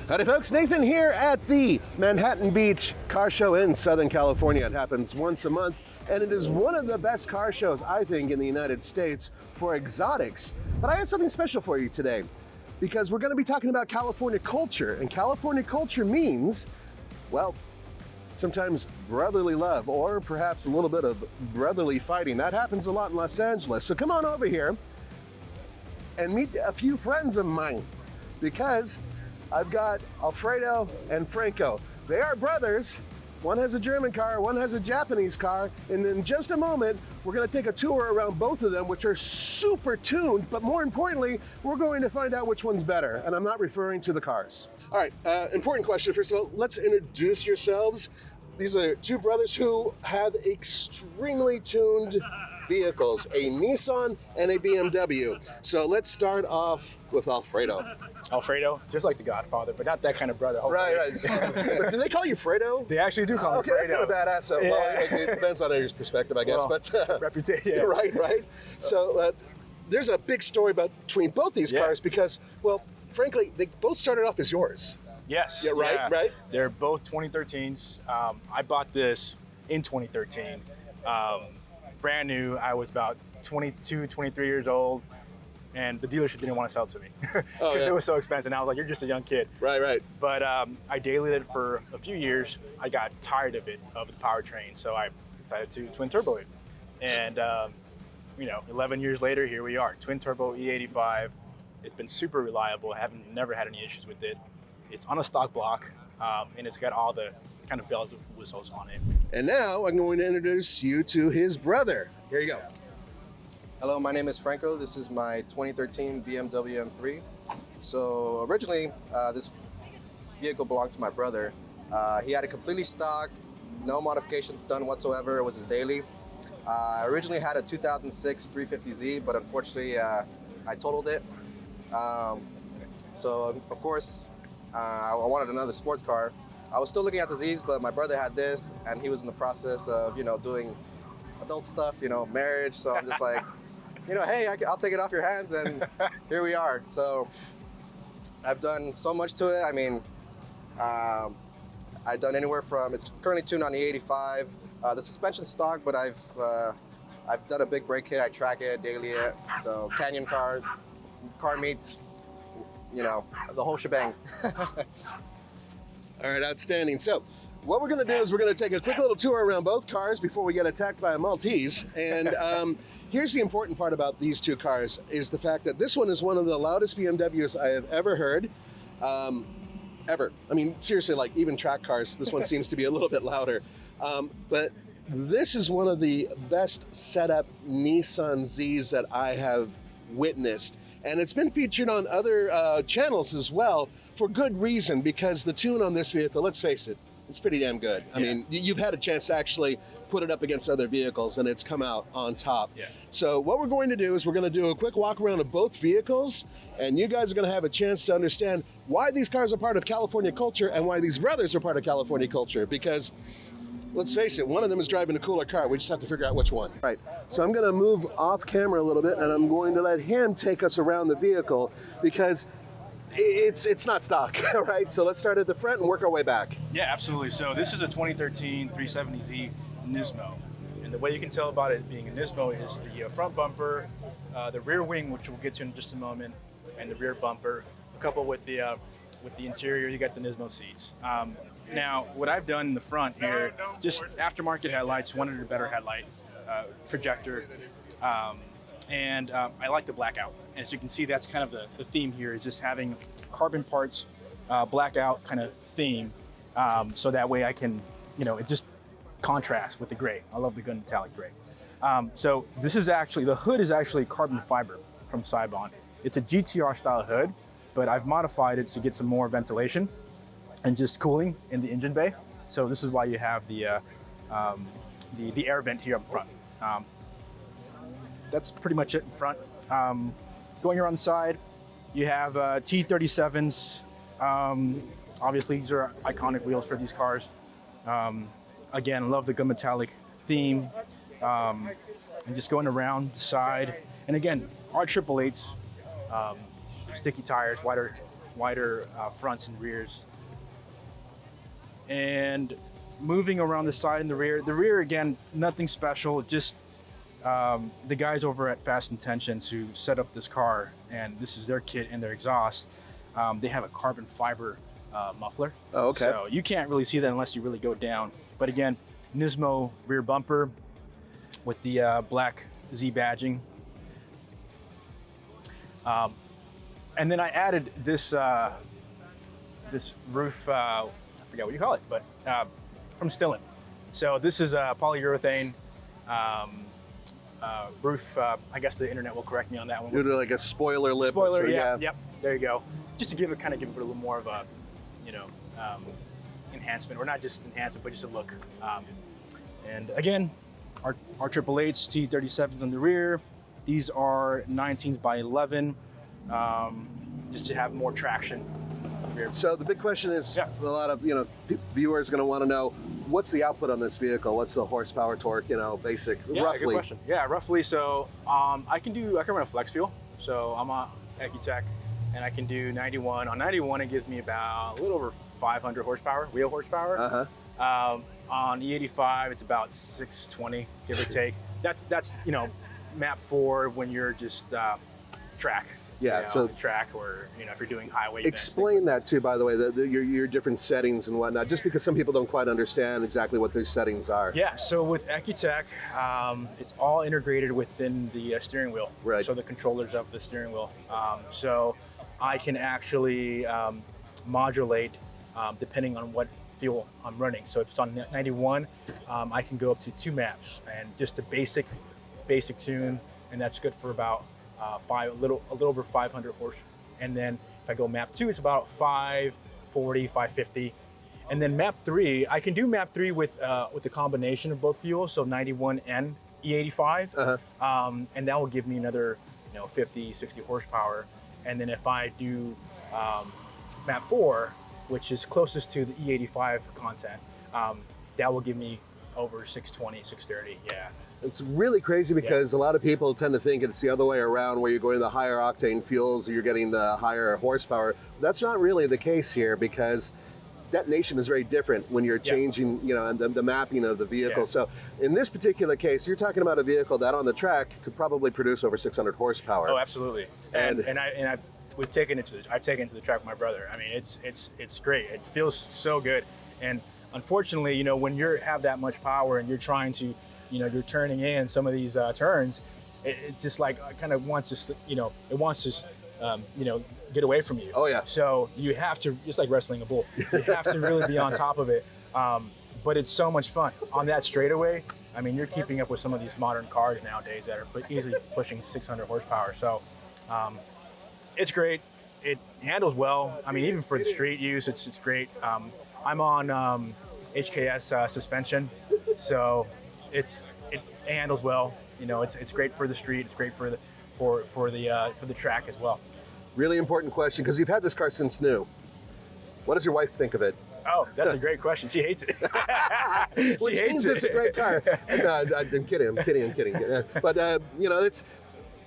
Howdy folks, Nathan here at the Manhattan Beach Car Show in Southern California. It happens once a month and it is one of the best car shows, I think, in the United States for exotics. But I have something special for you today because we're going to be talking about California culture, and California culture means, well, sometimes brotherly love or perhaps a little bit of brotherly fighting. That happens a lot in Los Angeles. So come on over here and meet a few friends of mine because I've got Alfredo and Franco. They are brothers. One has a German car, one has a Japanese car, and in just a moment, we're gonna take a tour around both of them, which are super tuned, but more importantly, we're going to find out which one's better, and I'm not referring to the cars. All right, important question. First of all, let's introduce yourselves. These are two brothers who have extremely tuned vehicles, a Nissan and a BMW. So let's start off with Alfredo. Alfredo, just like the Godfather, but not that kind of brother. Hopefully. Right. But do they call you Fredo? They actually do call me Fredo. Okay, that's kind of badass. So, yeah. Well, it depends on your perspective, I guess. Well, but reputation. Yeah. Right. So there's a big story between both these cars because, well, frankly, they both started off as yours. Yes. Yeah. Right. They're both 2013s. I bought this in 2013. Brand new. I was about 22, 23 years old. And the dealership didn't want to sell it to me because it was so expensive. And I was like, you're just a young kid. Right. But I daily it for a few years. I got tired of it, of the powertrain. So I decided to twin turbo it. And, 11 years later, here we are. Twin turbo E85. It's been super reliable. I never had any issues with it. It's on a stock block, and it's got all the kind of bells and whistles on it. And now I'm going to introduce you to his brother. Here you go. Hello, my name is Franco. This is my 2013 BMW M3. So originally, this vehicle belonged to my brother. He had it completely stock, no modifications done whatsoever. It was his daily. I originally had a 2006 350Z, but unfortunately, I totaled it. So of course, I wanted another sports car. I was still looking at the Zs, but my brother had this, and he was in the process of, doing adult stuff, marriage. So I'm just like, hey, I'll take it off your hands, and here we are. So I've done so much to it. I mean, I've done anywhere from, it's currently tuned on the 85. The suspension's stock, but I've done a big brake kit. I track it, daily it. So canyon car meets, the whole shebang. All right, outstanding. So what we're going to do is we're going to take a quick little tour around both cars before we get attacked by a Maltese. And here's the important part about these two cars is the fact that this one is one of the loudest BMWs I have ever heard. Ever. I mean, seriously, like even track cars, this one seems to be a little bit louder. But this is one of the best setup Nissan Zs that I have witnessed. And it's been featured on other channels as well for good reason, because the tune on this vehicle, let's face it, it's pretty damn good. I mean, you've had a chance to actually put it up against other vehicles and it's come out on top. Yeah. So what we're going to do is we're going to do a quick walk around of both vehicles, and you guys are going to have a chance to understand why these cars are part of California culture and why these brothers are part of California culture. Because let's face it, one of them is driving a cooler car. We just have to figure out which one. Right. So I'm going to move off camera a little bit, and I'm going to let him take us around the vehicle because it's not stock, right? So let's start at the front and work our way back. Yeah, absolutely. So this is a 2013 370Z Nismo. And the way you can tell about it being a Nismo is the front bumper, the rear wing, which we'll get to in just a moment, and the rear bumper. Coupled with the interior, you got the Nismo seats. Now, what I've done in the front here, just aftermarket headlights, wanted a better headlight projector. And I like the blackout. As you can see, that's kind of the theme here, is just having carbon parts, blackout kind of theme. So that way I can, it just contrasts with the gray. I love the gun metallic gray. So this is actually, the hood is actually carbon fiber from Saibon. It's a GTR style hood, but I've modified it to get some more ventilation and just cooling in the engine bay. So this is why you have the air vent here up front. That's pretty much it in front. Going around the side, you have T37s. Obviously, these are iconic wheels for these cars. Again, love the gun metallic theme. And just going around the side. And again, R888s, sticky tires, wider wider fronts and rears. And moving around the side and the rear again, nothing special, just the guys over at Fast Intentions who set up this car, and this is their kit and their exhaust. They have a carbon fiber muffler. Oh, okay. So you can't really see that unless you really go down. But again, Nismo rear bumper with the black Z badging. And then I added this this roof, I forget what you call it, but from Stillen. So this is a polyurethane roof. I guess the internet will correct me on that one. You do like a spoiler lip. Spoiler, sort of, yeah, yep. There you go. Just to give it a little more of a, enhancement, or not just enhancement, but just a look. And again, our 888s, T37s on the rear. These are 19s by 11, just to have more traction. So the big question is, Yeah. a lot of viewers are going to want to know, what's the output on this vehicle? What's the horsepower, torque? Basic, Yeah, roughly. good question. Yeah, roughly. So I can run a flex fuel. So I'm a Ecutech, and I can do 91. On 91, it gives me about a little over 500 horsepower, wheel horsepower. On E85, it's about 620, give or take. That's map 4 when you're just track. Yeah, so track, or if you're doing highway. explain that too, by the way, your different settings and whatnot, just because some people don't quite understand exactly what these settings are. Yeah, so with Ecutech, it's all integrated within the steering wheel. Right. So the controllers of the steering wheel. So I can actually modulate depending on what fuel I'm running. So if it's on 91, I can go up to 2 maps and just a basic tune, and that's good for about a little over 500 horse. And then if I go map 2, it's about 540, 550. And then map 3, I can do map 3 with the combination of both fuels, so 91 and E85, and that will give me another 50, 60 horsepower. And then if I do map 4, which is closest to the E85 content, that will give me over 620, 630. Yeah. It's really crazy because a lot of people tend to think it's the other way around, where you're going to the higher octane fuels, you're getting the higher horsepower. That's not really the case here, because detonation is very different when you're changing, the mapping of the vehicle. Yeah. So in this particular case, you're talking about a vehicle that on the track could probably produce over 600 horsepower. Oh, absolutely. And I've taken it to the track with my brother. I mean, it's great. It feels so good. And unfortunately, when you have that much power and you're trying to, you're turning in some of these turns, it just kind of wants to, it wants to, get away from you. Oh yeah. So you have to, just like wrestling a bull, you have to really be on top of it. But it's so much fun on that straightaway. I mean, you're keeping up with some of these modern cars nowadays that are easily pushing 600 horsepower. So it's great. It handles well. I mean, even for the street use, it's great. I'm on HKS suspension, so it handles well. It's great for the street. It's great for the track as well. Really important question, because you've had this car since new. What does your wife think of it? Oh, that's a great question. She hates it. Which means it's a great car. No, I'm kidding.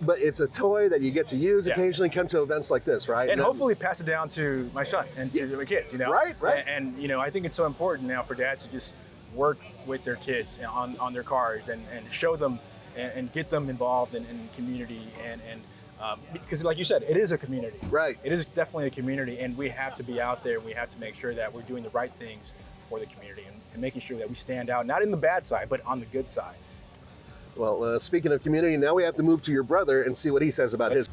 But it's a toy that you get to use occasionally, come to events like this, right? And hopefully pass it down to my son and to my kids, Right. And I think it's so important now for dads to just work with their kids on their cars and show them and get them involved in community and because like you said, it is a community. Right. It is definitely a community, and we have to be out there. We have to make sure that we're doing the right things for the community and making sure that we stand out, not in the bad side, but on the good side. Well, speaking of community, now we have to move to your brother and see what he says about his.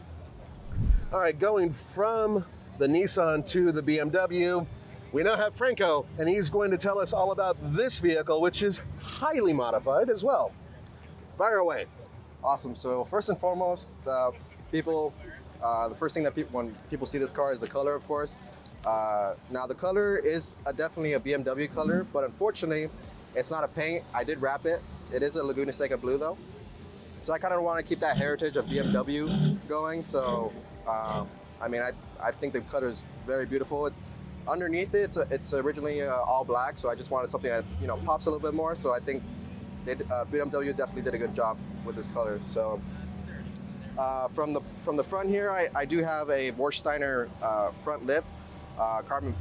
All right, going from the Nissan to the BMW, we now have Franco, and he's going to tell us all about this vehicle, which is highly modified as well. Fire away. Awesome. So first and foremost, the first thing that when people see this car is the color, of course. Now the color is definitely a BMW color, but unfortunately, it's not a paint. I did wrap it. It is a Laguna Seca blue though. So I kind of want to keep that heritage of BMW going. So, I think the color is very beautiful. Underneath it, it's originally all black. So I just wanted something that, pops a little bit more. So I think BMW definitely did a good job with this color. So From the front here, I do have a Vorsteiner front lip,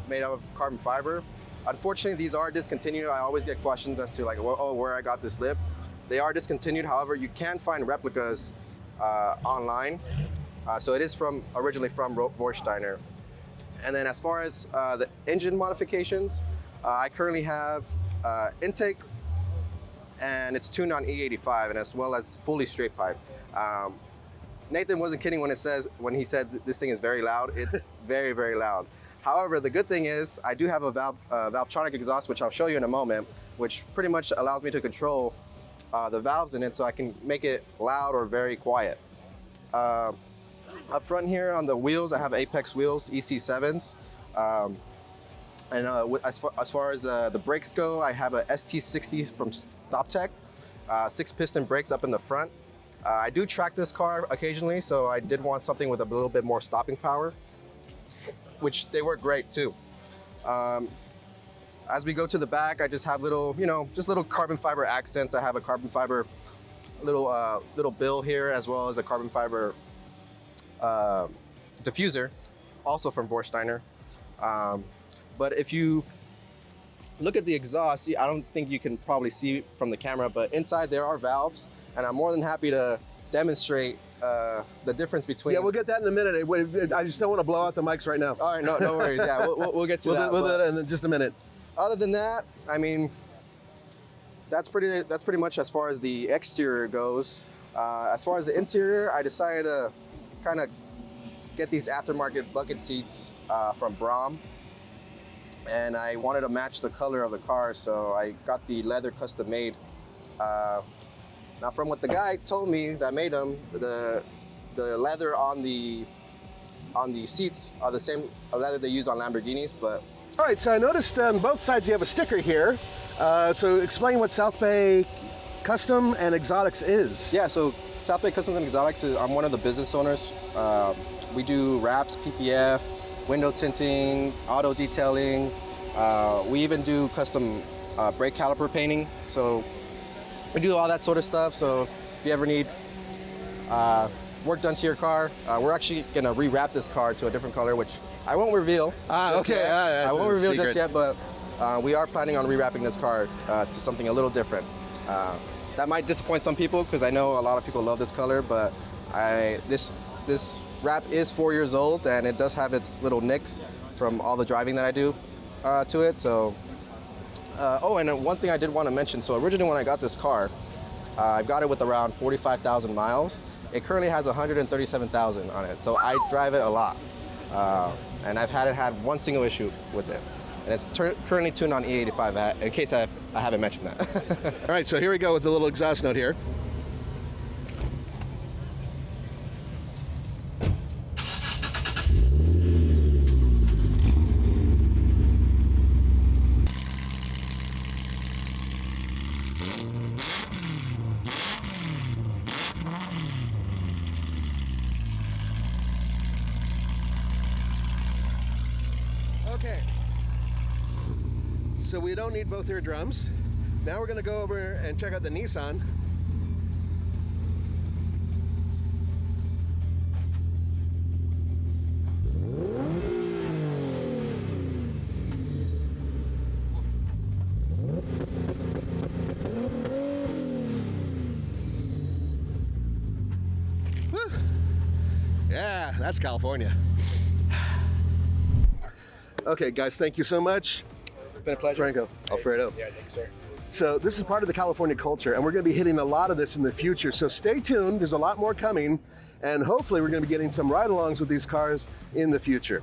made out of carbon fiber. Unfortunately, these are discontinued. I always get questions as to like, where I got this lip. They are discontinued. However, you can find replicas online. So it is originally from Vorsteiner. And then as far as the engine modifications, I currently have intake, and it's tuned on E85, and as well as fully straight pipe. Nathan wasn't kidding when he said this thing is very loud. It's very, very loud. However, the good thing is I do have a Valvetronic exhaust, which I'll show you in a moment, which pretty much allows me to control the valves in it, so I can make it loud or very quiet. Up front here on the wheels, I have Apex wheels, EC7s. As far as the brakes go, I have a ST60 from StopTech, 6-piston brakes up in the front. I do track this car occasionally, so I did want something with a little bit more stopping power, which they work great too. As we go to the back, I just have little carbon fiber accents. I have a carbon fiber little bill here, as well as a carbon fiber diffuser, also from Vorsteiner. But if you look at the exhaust, I don't think you can probably see from the camera, but inside there are valves, and I'm more than happy to demonstrate the difference between. Yeah, we'll get that in a minute. I just don't want to blow out the mics right now. All right, no worries. Yeah, we'll get to that. We'll do that in just a minute. Other than that, I mean, that's pretty much as far as the exterior goes. As far as the interior, I decided to kind of get these aftermarket bucket seats from Brahm, and I wanted to match the color of the car, so I got the leather custom made. Now, from what the guy told me that made them, the leather on the seats are the same leather they use on Lamborghinis, but. All right, so I noticed on both sides you have a sticker here. So explain what South Bay Custom and Exotics is. Yeah, so South Bay Custom and Exotics I'm one of the business owners. We do wraps, PPF, window tinting, auto detailing. We even do custom brake caliper painting. So we do all that sort of stuff. So if you ever need work done to your car, we're actually gonna rewrap this car to a different color, which I won't reveal. Okay. I won't reveal just yet, but we are planning on rewrapping this car to something a little different. That might disappoint some people because I know a lot of people love this color, but this wrap is 4 years old, and it does have its little nicks from all the driving that I do to it. So, and one thing I did want to mention. So originally when I got this car, I got it with around 45,000 miles. It currently has 137,000 on it, so I drive it a lot. And I've had one single issue with it. And it's currently tuned on E85, in case I haven't mentioned that. All right, so here we go with the little exhaust note here. Okay, so we don't need both eardrums. Now we're going to go over and check out the Nissan. Whew. Yeah, that's California. Okay, guys, thank you so much. It's been a pleasure. Franco, Alfredo. Yeah, thank you, sir. So this is part of the California culture, and we're going to be hitting a lot of this in the future. So stay tuned. There's a lot more coming, and hopefully we're going to be getting some ride-alongs with these cars in the future.